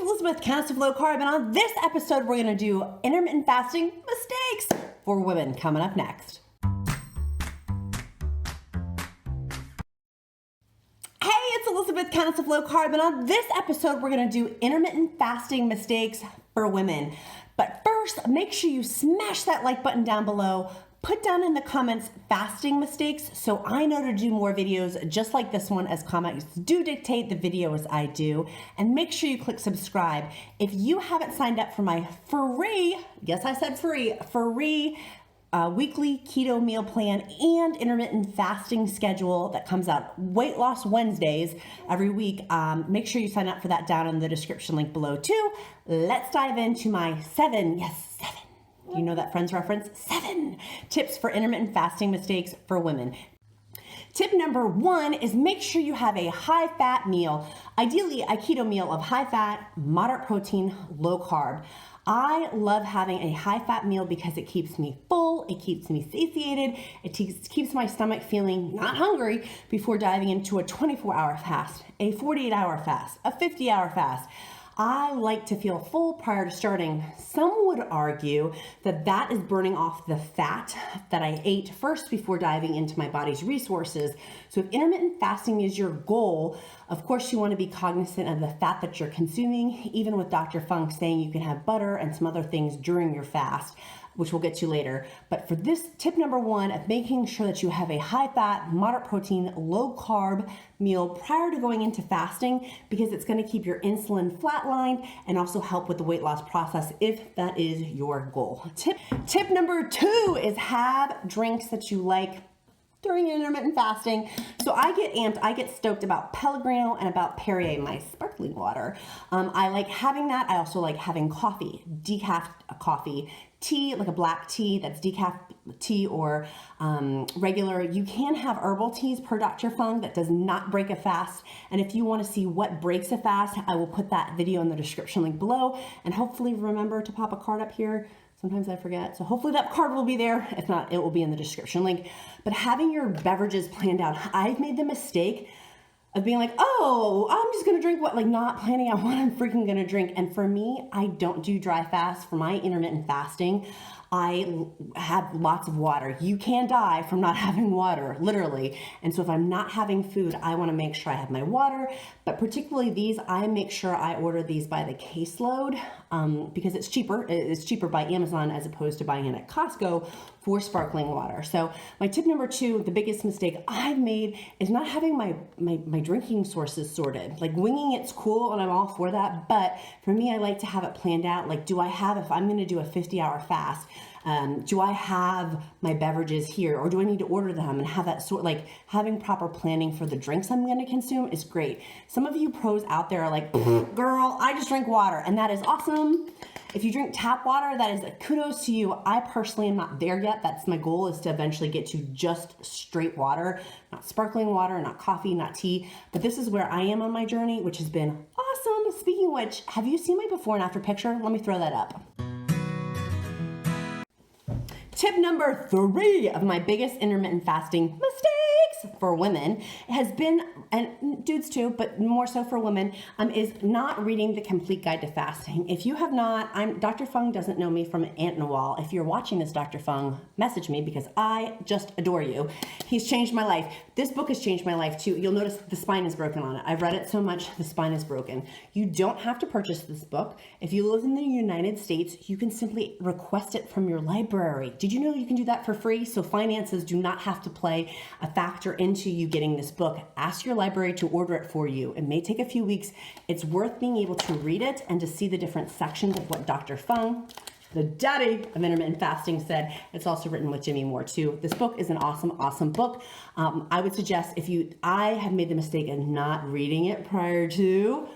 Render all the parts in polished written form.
Elizabeth, Countess of Low Carb, and on this episode, we're going to do intermittent fasting mistakes for women coming up next. Hey, it's Elizabeth, Countess of Low Carb, and on this episode, we're going to do intermittent fasting mistakes for women. But first, make sure you smash that like button down below. Put down in the comments fasting mistakes so I know to do more videos just like this one, as comments do dictate the videos I do. And make sure you click subscribe. If you haven't signed up for my free, yes I said free weekly keto meal plan and intermittent fasting schedule that comes out weight loss Wednesdays every week, make sure you sign up for that down in the description link below too. Let's dive into my seven. You know that Friends reference? 7 tips for intermittent fasting mistakes for women. Tip number 1 is make sure you have a high-fat meal, ideally a keto meal of high-fat, moderate protein, low carb. I love having a high-fat meal because it keeps me full, it keeps me satiated, it keeps my stomach feeling not hungry before diving into a 24-hour fast, a 48-hour fast, a 50-hour fast. I like to feel full prior to starting. Some would argue that that is burning off the fat that I ate first before diving into my body's resources. So if intermittent fasting is your goal, of course you want to be cognizant of the fat that you're consuming, even with Dr. Fung saying you can have butter and some other things during your fast, which we'll get to later. But for this tip number 1 of making sure that you have a high fat, moderate protein, low carb meal prior to going into fasting, because it's going to keep your insulin flatlined and also help with the weight loss process if that is your goal. Tip number 2 is have drinks that you like during intermittent fasting. So I get amped, I get stoked about Pellegrino and about Perrier, my sparkling water. I like having that. I also like having coffee, decaf coffee, tea, like a black tea that's decaf tea or regular. You can have herbal teas per Dr. Fung that does not break a fast. And if you want to see what breaks a fast, I will put that video in the description link below. And hopefully remember to pop a card up here. Sometimes I forget. So hopefully that card will be there. If not, it will be in the description link. But having your beverages planned out, I've made the mistake of being like, oh, I'm just going to drink what, like not planning out what I'm freaking going to drink. And for me, I don't do dry fast. For my intermittent fasting, I have lots of water. You can die from not having water, literally. And so if I'm not having food, I want to make sure I have my water. But particularly these, I make sure I order these by the caseload because it's cheaper. It's cheaper by Amazon as opposed to buying it at Costco for sparkling water. So my tip number 2, the biggest mistake I've made is not having my drinking sources sorted. Like winging it's cool and I'm all for that. But for me, I like to have it planned out. Like, do I have, if I'm going to do a 50-hour fast, do I have my beverages here or do I need to order them and have that sort, like having proper planning for the drinks I'm going to consume is great. Some of you pros out there are like, girl, I just drink water, and that is awesome. If you drink tap water, that is kudos to you. I personally am not there yet. That's my goal, is to eventually get to just straight water, not sparkling water, not coffee, not tea. But this is where I am on my journey, which has been awesome. Speaking of which, have you seen my before and after picture? Let me throw that up. Tip number 3 of my biggest intermittent fasting mistakes for women has been, and dudes too, but more so for women, is not reading the complete guide to fasting. If you have not, Dr. Fung doesn't know me from an ant in a wall. If you're watching this, Dr. Fung, message me because I just adore you. He's changed my life. This book has changed my life too. You'll notice the spine is broken on it. I've read it so much, the spine is broken. You don't have to purchase this book. If you live in the United States, you can simply request it from your library. Did you know you can do that for free? So finances do not have to play a factor into you getting this book. Ask your library to order it for you. It may take a few weeks. It's worth being able to read it and to see the different sections of what Dr. Fung, the daddy of intermittent fasting, said. It's also written with Jimmy Moore too. This book is an awesome, awesome book. I would suggest I have made the mistake of not reading it prior to,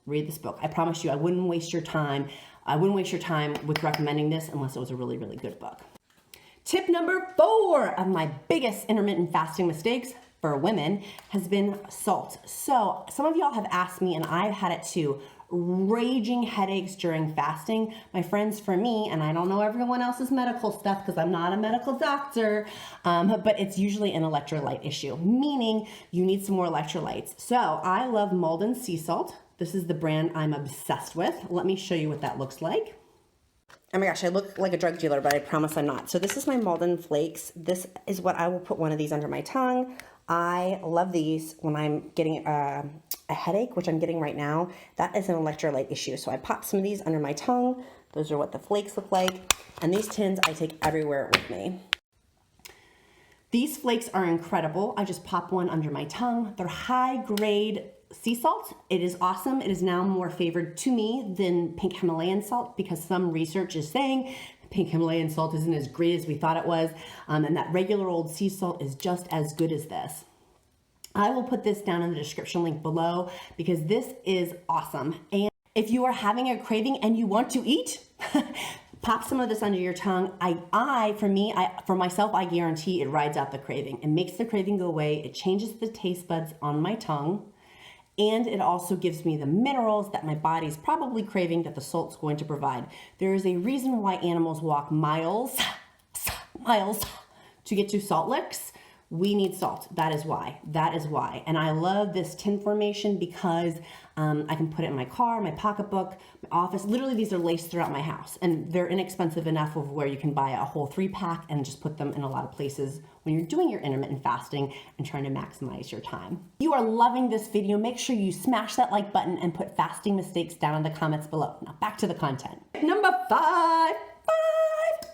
read this book. I promise you, I wouldn't waste your time. I wouldn't waste your time with recommending this unless it was a really, really good book. Tip number 4 of my biggest intermittent fasting mistakes for women has been salt. So some of y'all have asked me, and I've had it too, raging headaches during fasting. My friends, for me, and I don't know everyone else's medical stuff because I'm not a medical doctor, but it's usually an electrolyte issue, meaning you need some more electrolytes. So I love MALDON sea salt. This is the brand I'm obsessed with. Let me show you what that looks like. Oh my gosh, I look like a drug dealer, but I promise I'm not. So this is my MALDON flakes. This is what I will put one of these under my tongue. I love these when I'm getting a headache, which I'm getting right now. That is an electrolyte issue. So I pop some of these under my tongue. Those are what the flakes look like. And these tins I take everywhere with me. These flakes are incredible. I just pop one under my tongue. They're high grade sea salt. It is awesome. It is now more favored to me than pink Himalayan salt because some research is saying pink Himalayan salt isn't as great as we thought it was, and that regular old sea salt is just as good as this. I will put this down in the description link below because this is awesome. And if you are having a craving and you want to eat, pop some of this under your tongue. For myself, I guarantee it rides out the craving. It makes the craving go away. It changes the taste buds on my tongue. And it also gives me the minerals that my body's probably craving that the salt's going to provide. There is a reason why animals walk miles to get to salt licks. We need salt. That is why. And I love this tin formation because I can put it in my car, my pocketbook, my office. Literally, these are laced throughout my house. And they're inexpensive enough of where you can buy a whole 3-pack and just put them in a lot of places when you're doing your intermittent fasting and trying to maximize your time. If you are loving this video, make sure you smash that like button and put fasting mistakes down in the comments below. Now back to the content. Number 5.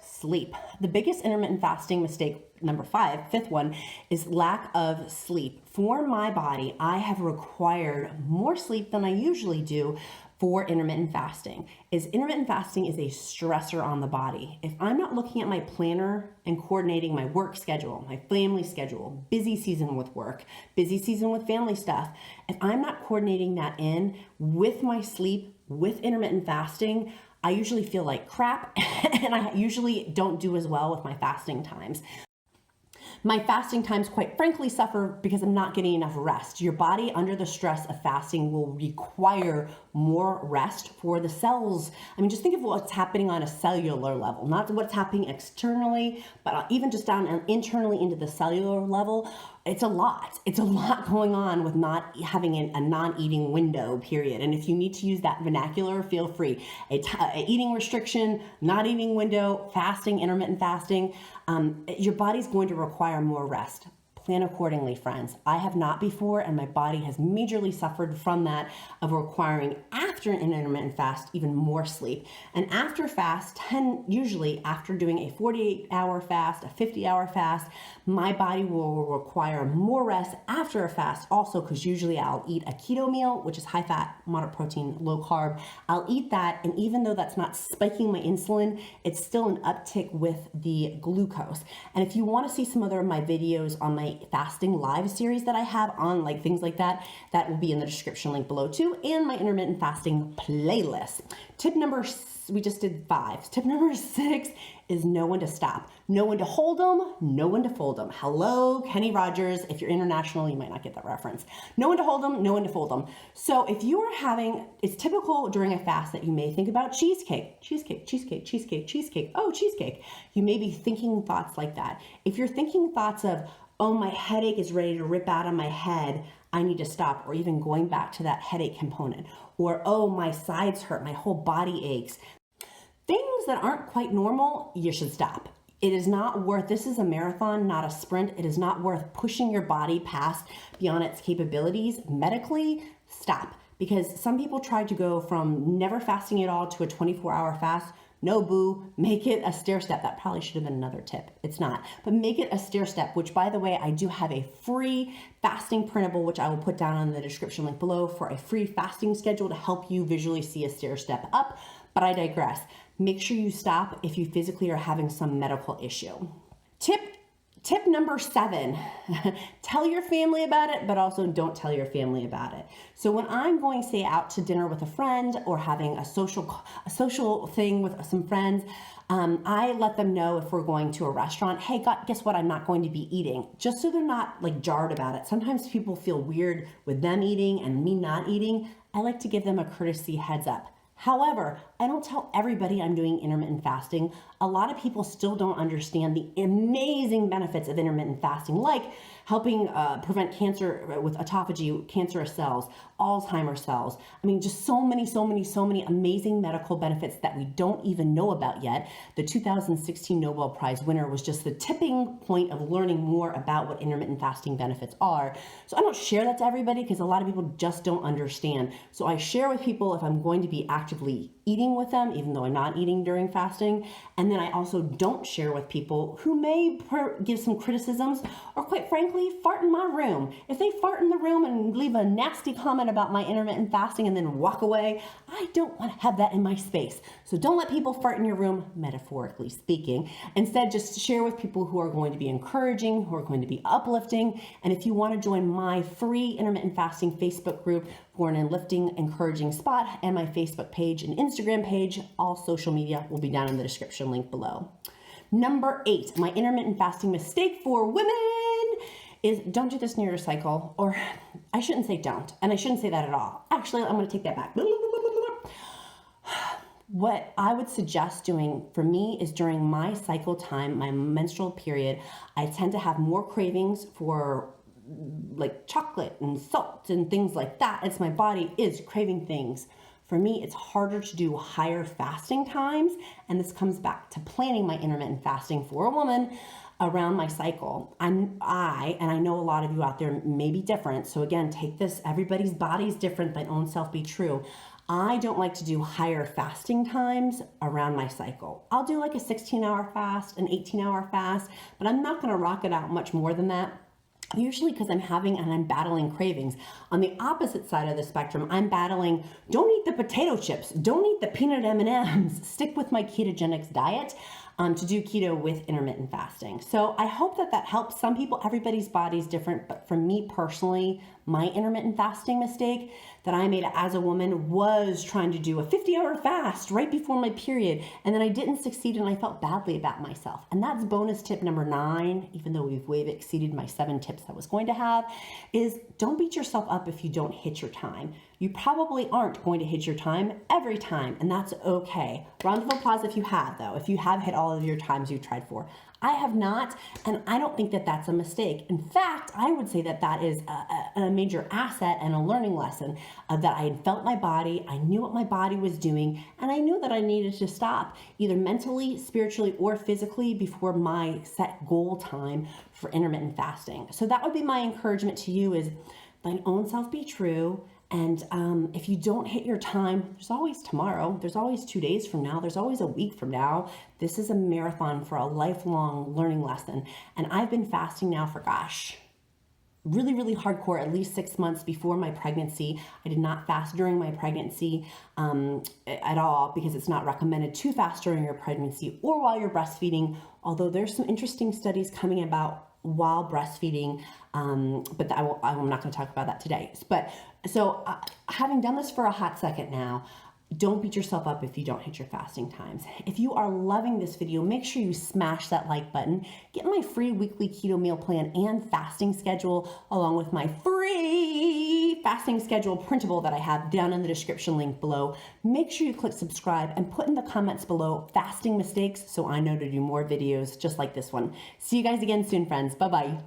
Sleep. The biggest intermittent fasting mistake, number 5, fifth one, is lack of sleep. For my body, I have required more sleep than I usually do for intermittent fasting. Intermittent fasting is a stressor on the body. If I'm not looking at my planner and coordinating my work schedule, my family schedule, busy season with work, busy season with family stuff, if I'm not coordinating that in with my sleep, with intermittent fasting, I usually feel like crap and I usually don't do as well with my fasting times. My fasting times, quite frankly, suffer because I'm not getting enough rest. Your body under the stress of fasting will require more rest for the cells. I mean, just think of what's happening on a cellular level, not what's happening externally, but even just down internally into the cellular level. It's a lot. It's a lot going on with not having a non-eating window, period. And if you need to use that vernacular, feel free. A eating restriction, not eating window, fasting, intermittent fasting, your body's going to require more rest. Plan accordingly, friends. I have not before, and my body has majorly suffered from that of requiring after an intermittent fast even more sleep. And after fast, usually after doing a 48-hour fast, a 50-hour fast, my body will require more rest after a fast also, because usually I'll eat a keto meal, which is high fat, moderate protein, low carb. I'll eat that, and even though that's not spiking my insulin, it's still an uptick with the glucose. And if you want to see some other of my videos on my fasting live series that I have on like things like that, that will be in the description link below too, and my intermittent fasting playlist. We just did 5. Tip number 6 is know when to stop. Know when to hold them, know when to fold them. Hello, Kenny Rogers. If you're international, you might not get that reference. Know when to hold them, know when to fold them. So if you are it's typical during a fast that you may think about cheesecake. Oh, cheesecake. You may be thinking thoughts like that. If you're thinking thoughts of, oh, my headache is ready to rip out of my head, I need to stop, or even going back to that headache component, or, oh, my sides hurt, my whole body aches. Things that aren't quite normal, you should stop. It is not worth, this is a marathon, not a sprint. It is not worth pushing your body past beyond its capabilities medically. Stop. Because some people try to go from never fasting at all to a 24-hour fast. No, boo, make it a stair step. That probably should have been another tip. It's not, but make it a stair step, which, by the way, I do have a free fasting printable, which I will put down in the description link below, for a free fasting schedule to help you visually see a stair step up. But I digress. Make sure you stop if you physically are having some medical issue. Tip number 7, tell your family about it, but also don't tell your family about it. So when I'm going, say, out to dinner with a friend or having a social thing with some friends, I let them know if we're going to a restaurant, hey, guess what, I'm not going to be eating, just so they're not like jarred about it. Sometimes people feel weird with them eating and me not eating. I like to give them a courtesy heads up. However, I don't tell everybody I'm doing intermittent fasting. A lot of people still don't understand the amazing benefits of intermittent fasting, like helping prevent cancer with autophagy, cancerous cells, Alzheimer's cells. I mean, just so many amazing medical benefits that we don't even know about yet. The 2016 Nobel Prize winner was just the tipping point of learning more about what intermittent fasting benefits are. So I don't share that to everybody because a lot of people just don't understand. So I share with people if I'm going to be actively eating with them, even though I'm not eating during fasting. And then I also don't share with people who may give some criticisms or, quite frankly, fart in my room. If they fart in the room and leave a nasty comment about my intermittent fasting and then walk away, I don't want to have that in my space. So don't let people fart in your room, metaphorically speaking. Instead, just share with people who are going to be encouraging, who are going to be uplifting. And if you want to join my free intermittent fasting Facebook group for an uplifting, encouraging spot, and my Facebook page and Instagram page, all social media will be down in the description link below. Number 8, my intermittent fasting mistake for women is don't do this near your cycle, or I shouldn't say don't, and I shouldn't say that at all. Actually, I'm going to take that back. What I would suggest doing for me is during my cycle time, my menstrual period, I tend to have more cravings for like chocolate and salt and things like that. It's my body is craving things. For me, it's harder to do higher fasting times, and this comes back to planning my intermittent fasting for a woman around my cycle. And I know a lot of you out there may be different. So again, take this, everybody's body is different, thine own self be true. I don't like to do higher fasting times around my cycle. I'll do like a 16-hour fast, an 18-hour fast, but I'm not gonna rock it out much more than that. Usually because I'm battling cravings. On the opposite side of the spectrum, I'm battling, don't eat the potato chips, don't eat the peanut M&Ms, stick with my ketogenics diet to do keto with intermittent fasting. So I hope that helps some people. Everybody's body's different, but for me personally, my intermittent fasting mistake that I made as a woman was trying to do a 50-hour fast right before my period, and then I didn't succeed and I felt badly about myself. And that's bonus tip number 9, even though we've way exceeded my 7 tips I was going to have, is don't beat yourself up if you don't hit your time. You probably aren't going to hit your time every time, and that's okay. Round of applause if you have, though, if you have hit all of your times you tried for. I have not, and I don't think that that's a mistake. In fact, I would say that that is a major asset and a learning lesson that I had felt my body, I knew what my body was doing, and I knew that I needed to stop, either mentally, spiritually, or physically before my set goal time for intermittent fasting. So that would be my encouragement to you is thine own self be true. And if you don't hit your time, there's always tomorrow. There's always 2 days from now. There's always a week from now. This is a marathon for a lifelong learning lesson. And I've been fasting now for, really hardcore, at least 6 months before my pregnancy. I did not fast during my pregnancy at all because it's not recommended to fast during your pregnancy or while you're breastfeeding, although there's some interesting studies coming about while breastfeeding, but I'm not going to talk about that today. But so having done this for a hot second now, don't beat yourself up if you don't hit your fasting times. If you are loving this video, make sure you smash that like button. Get my free weekly keto meal plan and fasting schedule, along with my free fasting schedule printable that I have down in the description link below. Make sure you click subscribe and put in the comments below fasting mistakes so I know to do more videos just like this one. See you guys again soon, friends. Bye-bye.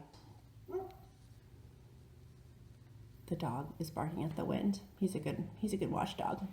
The dog is barking at the wind. He's a good watchdog.